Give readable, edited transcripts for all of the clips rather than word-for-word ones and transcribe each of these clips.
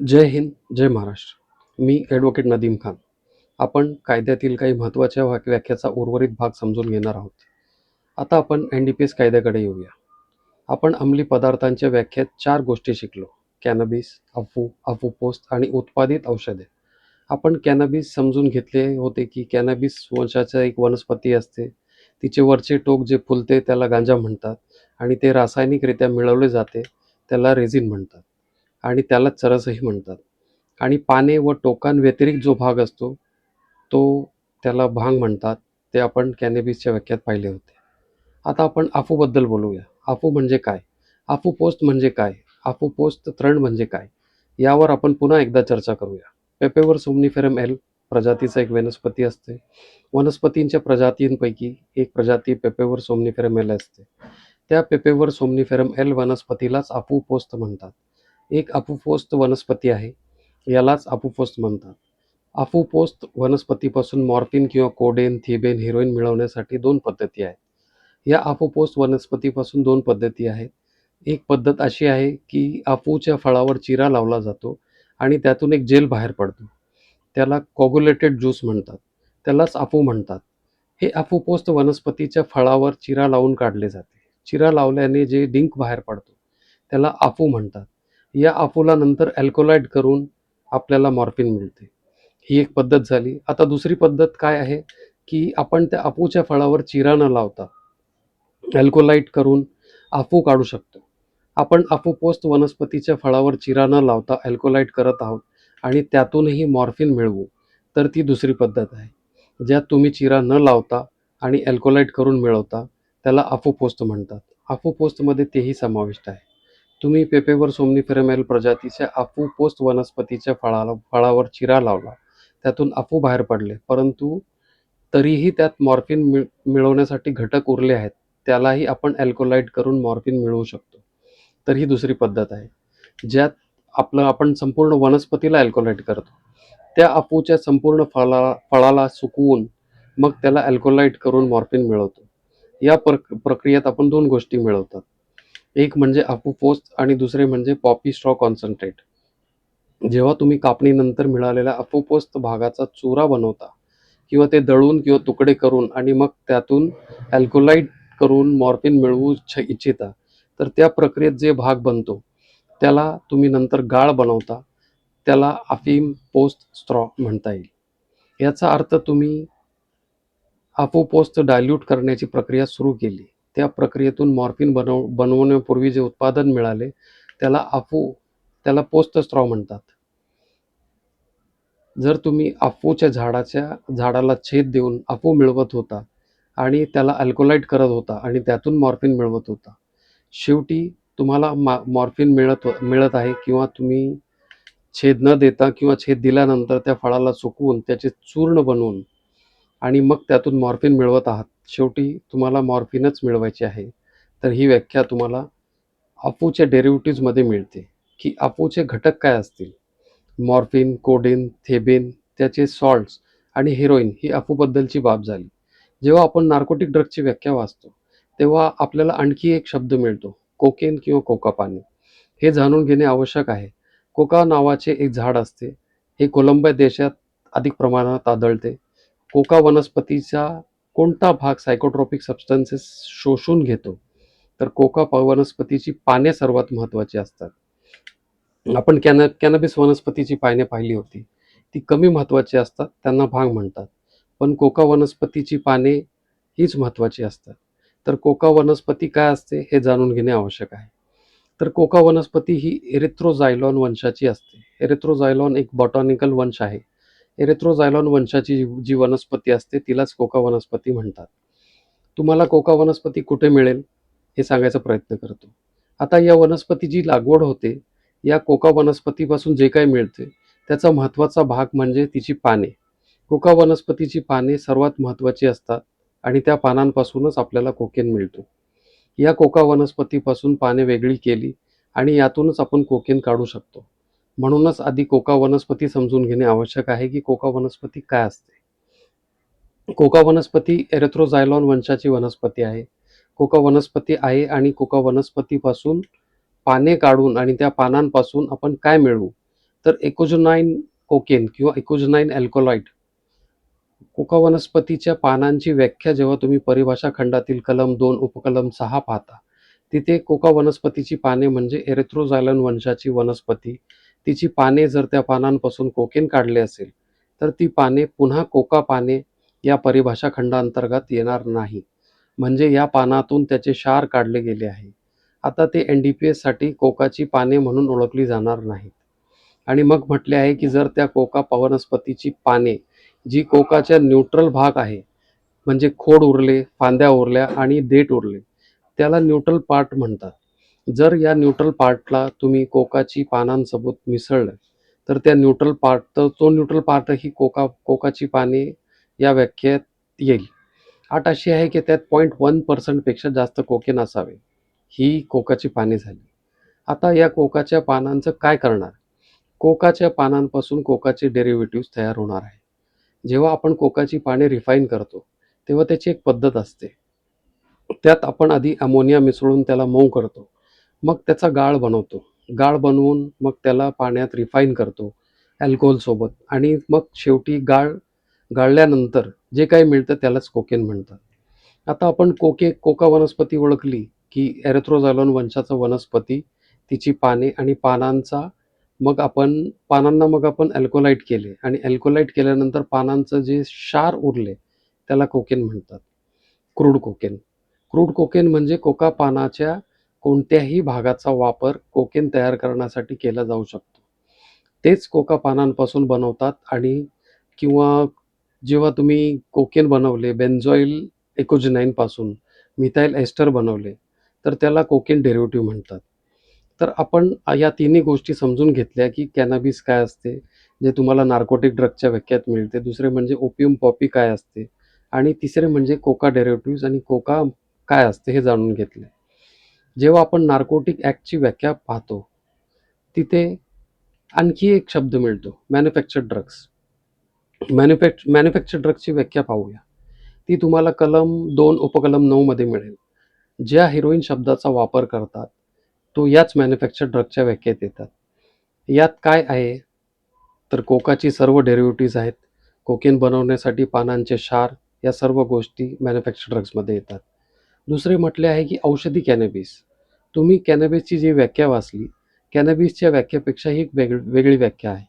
जय हिंद, जय महाराष्ट्र. मी advocate Nadeem Khan. आपण कायद्यातील काही महत्त्वाच्या व्याख्याचा उर्वरित भाग समजून घेणार आहोत. आता आपण NDPS कायद्याकडे येऊया. आपण अंमली पदार्थांच्या व्याख्यात 4 गोष्टी शिकलो. कॅनॅबिस, अफू, अफू पोस्ट आणि उत्पादित औषधे. आपण कॅनॅबिस समजून घेतले होते की कॅनॅबिस वंशाचा एक वनस्पती असते. तिचे वरचे टोक जे फुलते त्याला गांजा म्हणतात आणि ते रासायनिकरित्या मिळवले जाते त्याला रेझिन म्हणतात आणि त्याला चरसही म्हणतात. आणि पाने व टोकांव्यतिरिक्त जो भाग असतो तो त्याला भांग म्हणतात. ते आपण कॅनॅबिसच्या व्याख्यात पाहिले होते. आता आपण अफूबद्दल बोलूया. अफू म्हणजे काय? अफू पोस्ट म्हणजे काय? अफू पोस्ट तृण म्हणजे काय? यावर आपण पुन्हा एकदा चर्चा करूया. पेपेवर सोमनिफेरम एल प्रजातीचा एक वनस्पती असते. वनस्पतींच्या प्रजातींपैकी एक प्रजाती पेपेवर सोमनिफेरम एल असते. त्या पेपेवर सोमनिफेरम एल वनस्पतीलाच अफू पोस्ट म्हणतात. एक अफूपोस्त वनस्पती आहे, यालाच अफूपोस्त म्हणतात. अफूपोस्त वनस्पतीपासून मॉर्फिन किंवा कोडेन, थिबेन, हेरोईन मिळवण्यासाठी 2 पद्धती आहेत. या अफूपोस्त वनस्पतीपासून 2 पद्धती आहेत. एक पद्धत अशी आहे की अफूच्या फळावर चिरा लावला जातो आणि त्यातून एक जेल बाहेर पडतो. त्याला कोगुलेटेड ज्यूस म्हणतात. त्यालाच अफू म्हणतात. हे अफूपोस्त वनस्पतीच्या फळावर चिरा लावून काढले जाते. चिरा लावल्याने जे डिंक बाहेर पडतो त्याला अफू म्हणतात. या अफूला नंतर अल्कोलाइड करून आपल्याला मॉर्फिन मिळते. ही एक पद्धत झाली. आता दुसरी पद्धत काय आहे की आपण त्या अफूच्या फळावर चिरा न लावता अल्कोलाइड करून अफू काढू शकतो. आपण अफूपोस्त वनस्पतीच्या फळावर चिरा न लावता अल्कोलाइड करत आहोत आणि त्यातूनही मॉर्फिन मिळवू, तर ती दुसरी पद्धत आहे. ज्यात तुम्ही चिरा न लावता आणि अल्कोलाइड करून मिळवता त्याला अफूपोस्त म्हणतात. अफूपोस्तमध्ये तेही समाविष्ट आहे. तुम्ही पेपेवर सोमनिफेरम एल प्रजातीच्या अफूपोस्त वनस्पतीच्या फळावर चिरा लावला, त्यातून अफू बाहेर पडले, परंतु तरीही त्यात मॉर्फिन मिळवण्यासाठी घटक उरले आहेत. त्यालाही आपण अल्कोलाइड करून मॉर्फिन मिळवू शकतो. तर ही दुसरी पद्धत आहे. ज्यात आपण संपूर्ण वनस्पतीला अल्कोलाइड करतो. त्या अफूच्या संपूर्ण फळाला सुकवून मग त्याला अल्कोलाइड करून मॉर्फिन मिळवतो. या प्रक्रियेत आपण 2 गोष्टी मिळवतात. एक म्हणजे अफूपोस्ट आणि दुसरे म्हणजे पॉपी स्ट्रॉ कॉन्सन्ट्रेट. जेव्हा तुम्ही कापणीनंतर मिळालेल्या अफूपोस्त भागाचा चुरा बनवता किंवा ते दळून किंवा तुकडे करून आणि मग त्यातून अल्कोलाइड करून मॉर्फिन मिळवू इच्छिता, तर त्या प्रक्रियेत जे भाग बनतो त्याला तुम्ही नंतर गाळ बनवता. त्याला अफीम पोस्ट स्ट्रॉ म्हणता येईल. याचा अर्थ तुम्ही अफूपोस्ट डायल्यूट करण्याची प्रक्रिया सुरू केली. त्या प्रक्रियेतून मॉर्फिन बनवण्यापूर्वी जे उत्पादन मिळाले त्याला पोस्ट स्ट्रॉ म्हणतात. जर तुम्ही अफूच्या झाडाला छेद देऊन अफू मिळवत होता आणि त्याला अल्कोलाइड करत होता आणि त्यातून मॉर्फिन मिळवत होता, शेवटी तुम्हाला मॉर्फिन मिळत आहे किंवा तुम्ही छेद न देता किंवा छेद दिल्यानंतर त्या फळाला सुकवून त्याचे चूर्ण बनवून आणि मग त्यातून मॉर्फिन मिळवत आहात. शेवटी तुम्हाला मॉर्फिनच मिळवायचे आहे. तर ही व्याख्या तुम्हाला अफूच्या डेरिव्हेटिव्हमध्ये मिळते की अफूचे घटक काय असतील. मॉर्फिन, कोडेन, थेबेन, त्याचे सॉल्ट्स आणि हेरोईन ही अफूबद्दलची बाब झाली. जेव्हा आपण नार्कोटिक ड्रगची व्याख्या वाचतो तेव्हा आपल्याला आणखी एक शब्द मिळतो, कोकेन किंवा कोका पाणी. हे जाणून घेणे आवश्यक आहे. कोका नावाचे एक झाड असते. हे कोलंबिया देशात अधिक प्रमाणात आढळते. कोका वनस्पतीचा कोणता भाग सायकोट्रॉपिक सबस्टन्सेस शोषून घेतो, तर कोका वनस्पतीची पाने सर्वात महत्त्वाची असतात. आपण कॅनॅबिस वनस्पतीची पाने पाहिली होती. ती कमी महत्त्वाची असतात, त्यांना भांग म्हणतात. पण कोका वनस्पतीची पाने हीच महत्त्वाची असतात. तर कोका वनस्पती काय असते हे जाणून घेणे आवश्यक आहे. तर कोका वनस्पती ही एरिथ्रोझायलॉन वंशाची असते. एरिथ्रोझायलॉन एक बॉटॅनिकल वंश आहे. एरिथ्रोझायलॉन वंशाची जी वनस्पती असते तिलाच कोका वनस्पती म्हणतात. तुम्हाला कोका वनस्पती कुठे मिळेल हे सांगायचा प्रयत्न करतो. आता या वनस्पतीची लागवड होते. या कोका वनस्पतीपासून जे काही मिळते त्याचा महत्त्वाचा भाग म्हणजे तिची पाने. कोका वनस्पतीची पाने सर्वात महत्त्वाची असतात आणि त्या पानांपासूनच आपल्याला कोकेन मिळतो. या कोका वनस्पतीपासून पाने वेगळी केली आणि यातूनच आपण कोकेन काढू शकतो. म्हणूनच आधी कोका वनस्पती समजून घेणे आवश्यक आहे की कोका वनस्पती काय असते. कोका वनस्पती एरिथ्रोझायलॉन वंशाची वनस्पती आहे. कोका वनस्पती आहे आणि कोका वनस्पतीपासून पाने काढून आणि त्या पानांपासून आपण काय मिळवू, तर एकोजोनाइन कोकेन किंवा एकोजोनाइन अल्कोलॉइड कोका वनस्पतीच्या पानांची व्याख्या जेव्हा तुम्ही परिभाषा खंडातील कलम 2 उपकलम 6 पाहता, तिथे कोका वनस्पतीची पाने म्हणजे एरिथ्रोझायलन वंशाची वनस्पती. तिची पाने जर त्या पानांपासून कोकेन काढले असेल, तर ती पाने पुन्हा कोका पाने या परिभाषा खंडांतर्गत येणार नाही. म्हणजे या पानातून त्याचे क्षार काढले गेले आहे. आता ते NDPS साठी कोकाची पाने म्हणून ओळखली जाणार नाहीत. आणि मग म्हटले आहे की जर त्या कोका वनस्पतीची पाने जी कोकाच्या न्यूट्रल भाग आहे, म्हणजे खोड उरले, फांद्या उरल्या आणि देठ उरले, त्याला न्यूट्रल पार्ट म्हणतात. जर या न्यूट्रल पार्टला तुम्ही कोकाची पानांसोबत मिसळलं, तर त्या न्यूट्रल पार्ट तर तो न्यूट्रल पार्ट ही कोकाची पाने या व्याख्येत येईल. अट अशी आहे की त्यात 0.1% पेक्षा जास्त कोकेन असावे. ही कोकाची पाने झाली. आता या कोकाच्या पानांचं काय करणार? कोकाच्या पानांपासून कोकाचे डेरिव्हेटिव्ह्ज तयार होणार आहे. जेव्हा आपण कोकाची पाने रिफाईन करतो, तेव्हा त्याची एक पद्धत असते. त्यात आपण आधी अमोनिया मिसळून त्याला मऊ करतो. मग त्याचा गाळ बनवतो. गाळ बनवून मग त्याला पाण्यात रिफाईन करतो अल्कोहोलसोबत आणि मग शेवटी गाळल्यानंतर जे काही मिळतं त्यालाच कोकेन म्हणतात. आता आपण कोका वनस्पती ओळखली की एरिथ्रोझायलन वंशाचा वनस्पती, तिची पाने आणि पानांना मग आपण अल्कोलाइट केले आणि अल्कोलाइट केल्यानंतर पानांचं जे क्षार उरले त्याला कोकेन म्हणतात. Crude cocaine. क्रूड कोकेन म्हणजे कोका पानाच्या कोणत्याही भागाचा वापर कोकेन तयार करण्यासाठी केला जाऊ शकतो. तेच कोका पानांपासून बनवतात आणि किंवा जेव्हा तुम्ही कोकेन बनवले बेन्झॉइल एकोजोनाइन पासून मिथाइल एस्टर बनवले, तर त्याला कोकेन डेरिव्हेटिव्ह म्हणतात. तर आपण या तिन्ही गोष्टी समजून घेतल्या की कॅनॅबिस काय असते, जे तुम्हाला नार्कोटिक ड्रगच्या व्याख्यात मिळते. दुसरे म्हणजे ओपियम पॉपी काय असते आणि तिसरे म्हणजे कोका डेरिव्हेटिव्ह्ज आणि कोका काय असते हे जाणून घेतले. जेव्हा आपण नार्कोटिक ॲक्टची व्याख्या पाहतो, तिथे आणखी एक शब्द मिळतो, मॅन्युफॅक्चर्ड ड्रग्स. मॅन्युफॅक्चर्ड ड्रग्सची व्याख्या पाहूया. ती तुम्हाला कलम 2 उपकलम 9 मध्ये मिळेल. ज्या हिरोईन शब्दाचा वापर करतात, तो याच मॅन्युफॅक्चर्ड ड्रगच्या व्याख्येत येतात. यात काय आहे, तर कोकाची सर्व डेरिव्हेटिव्ह्ज आहेत. कोकेन बनवण्यासाठी पानांचे क्षार या सर्व गोष्टी मॅन्युफॅक्चर्ड ड्रग्समध्ये येतात. दुसरे म्हटले आहे की औषधी कॅनॅबिस. तुम्ही कॅनॅबिसची जी व्याख्या वाचली, कॅनॅबिसच्या व्याख्यापेक्षा ही वेगळी व्याख्या आहे.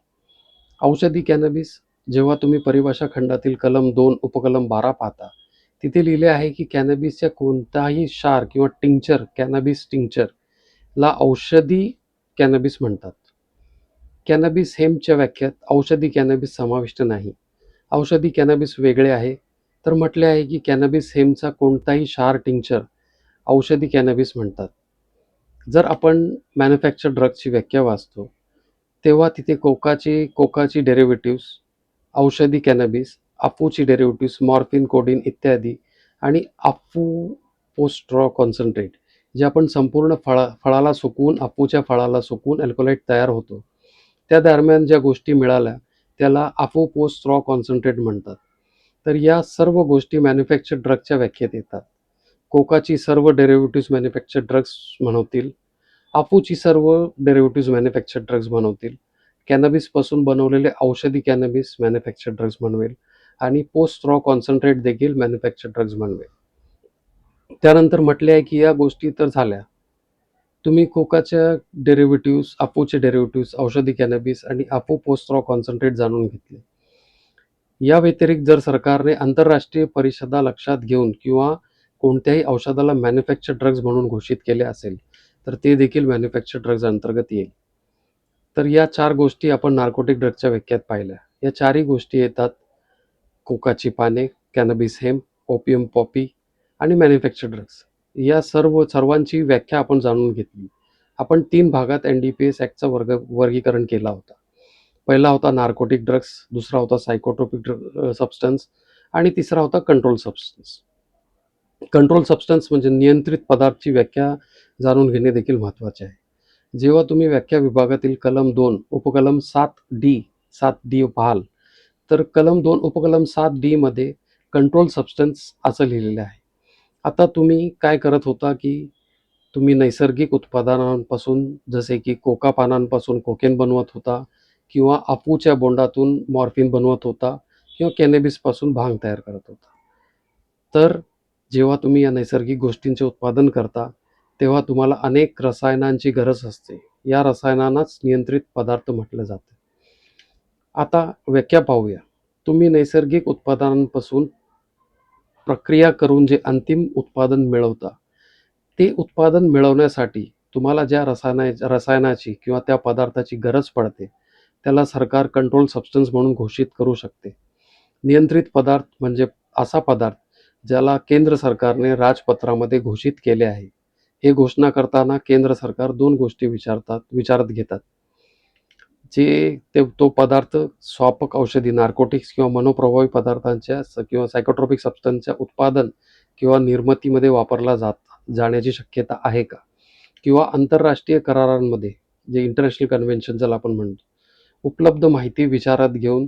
औषधी कॅनॅबिस जेव्हा तुम्ही परिभाषा खंडातील कलम 2 उपकलम 12 पाहता, तिथे लिहिले आहे की कॅनॅबिसच्या कोणताही क्षार किंवा टिंक्चर, कॅनॅबिस टिंक्चरला औषधी कॅनॅबिस म्हणतात. कॅनॅबिस हेम्पच्या व्याख्यात औषधी कॅनॅबिस समाविष्ट नाही. औषधी कॅनॅबिस वेगळे आहे. तर म्हटले आहे की कॅनॅबिस हेम्पचा कोणताही क्षार टिंक्चर औषधी कॅनॅबिस म्हणतात. जर आपण मॅन्युफॅक्चर्ड ड्रग्सची व्याख्या वाचतो, तेव्हा तिथे कोकाची डेरिव्हेटिव्ह्ज, औषधी कॅनॅबिस, अफूची डेरिव्हेटिव्ह्ज, मॉर्फिन, कोडीन इत्यादी आणि अफू पोस्ट रॉ कॉन्सन्ट्रेट, जे आपण संपूर्ण फळाला सुकवून अफूच्या फळाला सुकवून अल्कोलाइट तयार होतो, त्या दरम्यान ज्या गोष्टी मिळाल्या त्याला अफू पोस्ट रॉ कॉन्सन्ट्रेट म्हणतात. तर या सर्व गोष्टी मॅन्युफॅक्चर्ड ड्रगच्या व्याख्येत येतात. कोकाची सर्व डेरिव्हेटिव्ह्ज मॅन्युफॅक्चर्ड ड्रग्स बनवतील. अफूची सर्व डेरिव्हेटिव्ह्ज मॅन्युफॅक्चर्ड ड्रग्स बनवतील. कॅनॅबिसपासून बनवलेले औषधी कॅनॅबिस मॅन्युफॅक्चर्ड ड्रग्स बनवेल आणि पोस्ट रॉ कॉन्सन्ट्रेट देखील मॅन्युफॅक्चर्ड ड्रग्स बनवेल. त्यानंतर म्हटले आहे की या गोष्टी तर झाल्या. तुम्ही कोकाच्या डेरिव्हेटिव्ह्ज, अफूचे डेरिव्हेटिव्ह्ज, औषधी कॅनॅबिस आणि अफू पोस्ट रॉ कॉन्सन्ट्रेट जाणून घेतले. या व्यतिरिक्त जर सरकारने आंतरराष्ट्रीय परिषदा लक्षात घेऊन किंवा कोणत्याही औषधाला मॅन्युफॅक्चर्ड ड्रग्ज म्हणून घोषित केले असेल, तर ते देखील मॅन्युफॅक्चर्ड ड्रग्ज अंतर्गत येईल. तर या 4 गोष्टी आपण नार्कोटिक ड्रगच्या व्याख्यात पाहिल्या. या 4ही गोष्टी येतात कोकाची पाने, कॅनॅबिस हेम्प, ओपियम पॉपी आणि मॅन्युफॅक्चर्ड ड्रग्स. या सर्वांची व्याख्या आपण जाणून घेतली. आपण 3 भागात NDPS ॲक्टचं वर्गीकरण केला होता. पहिला होता नार्कोटिक ड्रग्स, दुसरा होता सायकोट्रोपिक सबस्टन्स आणि तिसरा होता कंट्रोल सबस्टन्स. कंट्रोल सबस्टन्स म्हणजे नियंत्रित पदार्थची व्याख्या जाणून घेणे देखील महत्त्वाचे आहे. जेव्हा तुम्ही व्याख्या विभागातील कलम 2 उपकलम 7D पाहाल, तर कलम 2 उपकलम 7D मध्ये कंट्रोल सबस्टन्स असं लिहिलेलं आहे. आता तुम्ही काय करत होता की तुम्ही नैसर्गिक उत्पादनांपासून जसे की कोका पानांपासून कोकेन बनवत होता किंवा अफूच्या बोंडातून मॉर्फिन बनवत होता किंवा कॅनॅबिसपासून भांग तयार करत होता. तर जेव्हा तुम्ही या नैसर्गिक गोष्टींचे उत्पादन करता तेव्हा तुम्हाला अनेक रसायनांची गरज असते. या रसायनांनाच नियंत्रित पदार्थ म्हटलं जातं. आता व्याख्या पाहूया. तुम्ही नैसर्गिक उत्पादनांपासून प्रक्रिया करून जे अंतिम उत्पादन मिळवता, ते उत्पादन मिळवण्यासाठी तुम्हाला ज्या रसायनाची किंवा त्या पदार्थाची गरज पडते, त्याला सरकार कंट्रोल सबस्टन्स म्हणून घोषित करू शकते. नियंत्रित पदार्थ म्हणजे असा पदार्थ ज्याला केंद्र सरकारने राजपत्रामध्ये घोषित केले आहे. हे घोषणा करताना केंद्र सरकार 2 गोष्टी विचारात घेतात. तो पदार्थ स्वापक औषधी, नार्कोटिक्स किंवा मनोप्रभावी पदार्थांच्या किंवा सायकोट्रॉपिक सबस्टन्सच्या उत्पादन किंवा निर्मितीमध्ये वापरला जाण्याची शक्यता आहे का? किंवा आंतरराष्ट्रीय करारांमध्ये, जे इंटरनॅशनल कन्व्हेन्शन ज्याला आपण म्हणतो, उपलब्ध माहिती विचारात घेऊन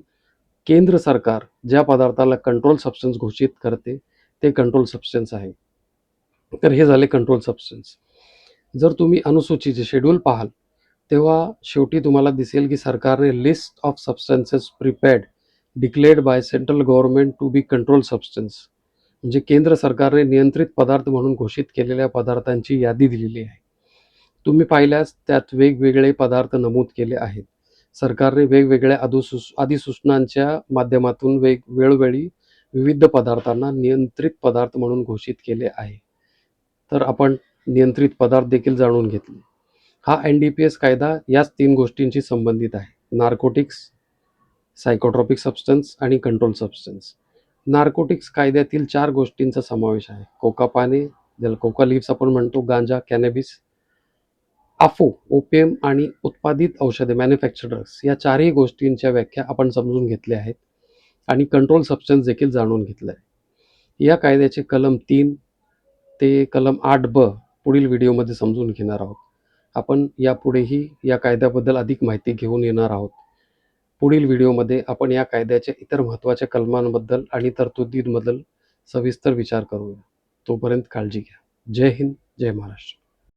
केंद्र सरकार ज्या पदार्थाला कंट्रोल सबस्टन्स घोषित करते ते कंट्रोल सबस्टन्स आहे. तर हे झाले कंट्रोल सबस्टन्स. जर तुम्ही अनुसूचीचे शेड्यूल पाहाल तेव्हा शेवटी तुम्हाला दिसेल की सरकारने list of substances prepared declared by central government to be control substance, म्हणजे केंद्र सरकारने नियंत्रित पदार्थ म्हणून घोषित केलेल्या पदार्थांची यादी दिलेली आहे. तुम्ही पाहिल्यास त्यात वेगवेगळे पदार्थ नमूद केले आहेत. सरकारने वेगवेगळ्या अधिसूचनांच्या माध्यमातून वेळोवेळी विविध पदार्थांना नियंत्रित पदार्थ म्हणून घोषित केले आहे. तर आपण नियंत्रित पदार्थ देखील जाणून घेतले. हा NDPS कायदा याच 3 गोष्टींशी संबंधित आहे: नार्कोटिक्स, सायकोट्रॉपिक सबस्टन्स आणि कंट्रोल सबस्टन्स. नार्कोटिक्स कायद्यातील 4 गोष्टींचा समावेश आहे: कोका पाने, ज्याला कोका लिव्स आपण म्हणतो, गांजा, कॅनॅबिस, अफू, ओपियम आणि उत्पादित औषधे, मॅन्युफॅक्चर्ड ड्रग्स. या 4ही गोष्टींच्या व्याख्या आपण समजून घेतल्या आहेत आणि कंट्रोल सबस्टन्स देखील जाणून घेतलं आहे. या कायद्याचे कलम 3 ते कलम 8ब पुढील व्हिडिओमध्ये समजून घेणार आहोत. आपण यापुढेही या कायद्याबद्दल अधिक माहिती घेऊन येणार आहोत. पुढील व्हिडिओमध्ये आपण या कायद्याच्या इतर महत्त्वाच्या कलमांबद्दल आणि तरतुदींबद्दल सविस्तर विचार करूया. तोपर्यंत काळजी घ्या. जय हिंद, जय महाराष्ट्र.